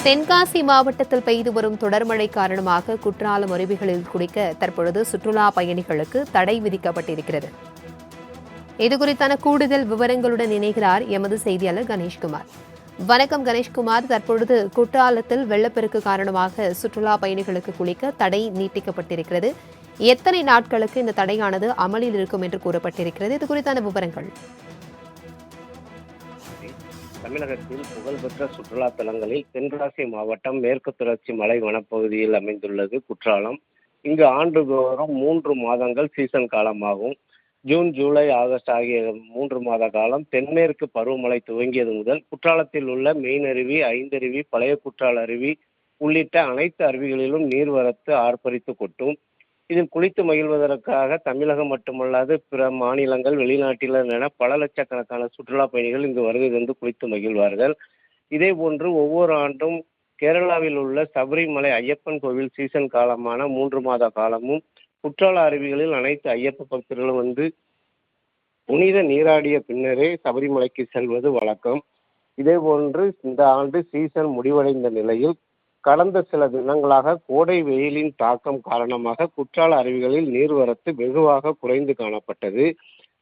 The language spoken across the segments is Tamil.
தென்காசி மாவட்டத்தில் பெய்து வரும் தொடர் மழை காரணமாக குற்றாலம் அருவிகளில் குளிக்க தற்பொழுது சுற்றுலா பயணிகளுக்கு தடை விதிக்கப்பட்டிருக்கிறது. இதுகுறித்தான கூடுதல் விவரங்களுடன் இணைகிறார் எமது செய்தியாளர் கணேஷ்குமார். வணக்கம் கணேஷ்குமார். தற்பொழுது குற்றாலத்தில் வெள்ளப்பெருக்கு காரணமாக சுற்றுலா பயணிகளுக்கு குளிக்க தடை நீட்டிக்கப்பட்டிருக்கிறது. எத்தனை நாட்களுக்கு இந்த தடையானது அமலில் இருக்கும் என்று கூறப்பட்டிருக்கிறது? இது குறித்தான விவரங்கள். தமிழகத்தில் புகழ்பெற்ற சுற்றுலா தலங்களில் தென்காசி மாவட்டம் மேற்கு தொடர்ச்சி மலை வனப்பகுதியில் அமைந்துள்ளது குற்றாலம். இங்கு ஆண்டுதோறும் 3 மாதங்கள் சீசன் காலமாகும். ஜூன், ஜூலை, ஆகஸ்ட் ஆகிய 3 மாத காலம் தென்மேற்கு பருவமழை துவங்கியது முதல் குற்றாலத்தில் உள்ள மெயின் அருவி, ஐந்தருவி, பழைய குற்றால அருவி உள்ளிட்ட அனைத்து அருவிகளிலும் நீர்வரத்து ஆர்ப்பரித்து கொட்டும். இதில் குளித்து மகிழ்வதற்காக தமிழகம் மட்டுமல்லாது பிற மாநிலங்கள், வெளிநாட்டினர் என பல லட்சக்கணக்கான சுற்றுலா பயணிகள் இங்கு வருகை தந்து குளித்து மகிழ்வார்கள். இதே போன்று ஒவ்வொரு ஆண்டும் கேரளாவில் உள்ள சபரிமலை ஐயப்பன் கோவில் சீசன் காலமான 3 மாத காலமும் குற்றால அருவிகளில் அனைத்து ஐயப்ப பக்தர்களும் வந்து புனித நீராடிய பின்னரே சபரிமலைக்கு செல்வது வழக்கம். இதே போன்று இந்த ஆண்டு சீசன் முடிவடைந்த நிலையில் கடந்த சில தினங்களாக கோடை வெயிலின் தாக்கம் காரணமாக குற்றால அருவிகளில் நீர்வரத்து வெகுவாக குறைந்து காணப்பட்டது.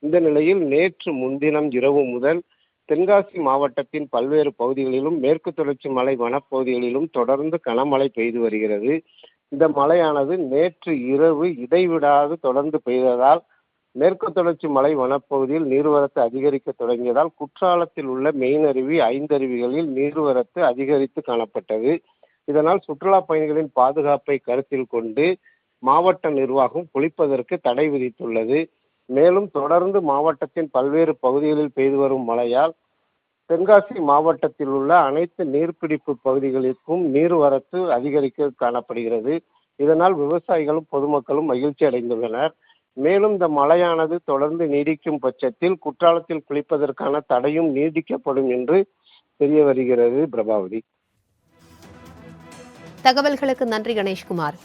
இந்த நிலையில் நேற்று முன்தினம் இரவு முதல் தென்காசி மாவட்டத்தின் பல்வேறு பகுதிகளிலும் மேற்கு தொடர்ச்சி மலை வனப்பகுதிகளிலும் தொடர்ந்து கனமழை பெய்து வருகிறது. இந்த மழையானது நேற்று இரவு இடைவிடாது தொடர்ந்து பெய்ததால் மேற்கு தொடர்ச்சி மலை வனப்பகுதியில் நீர்வரத்து அதிகரிக்க தொடங்கியதால் குற்றாலத்தில் உள்ள மெயின் அருவி, ஐந்தருவிகளில் நீர்வரத்து அதிகரித்து காணப்பட்டது. இதனால் சுற்றுலா பயணிகளின் பாதுகாப்பை கருத்தில் கொண்டு மாவட்ட நிர்வாகம் குளிப்பதற்கு தடை விதித்துள்ளது. மேலும் தொடர்ந்து மாவட்டத்தின் பல்வேறு பகுதிகளில் பெய்து வரும் மழையால் தென்காசி மாவட்டத்தில் உள்ள அனைத்து நீர்பிடிப்பு பகுதிகளுக்கும் நீர்வரத்து அதிகரிக்க காணப்படுகிறது. இதனால் விவசாயிகளும் பொதுமக்களும் மகிழ்ச்சி அடைந்துள்ளனர். மேலும் இந்த மழையானது தொடர்ந்து நீடிக்கும் பட்சத்தில் குற்றாலத்தில் குளிப்பதற்கான தடையும் நீடிக்கப்படும் என்று தெரிய வருகிறது. பிரபாவதி. தகவல்களுக்கு நன்றி கணேஷ்குமார்.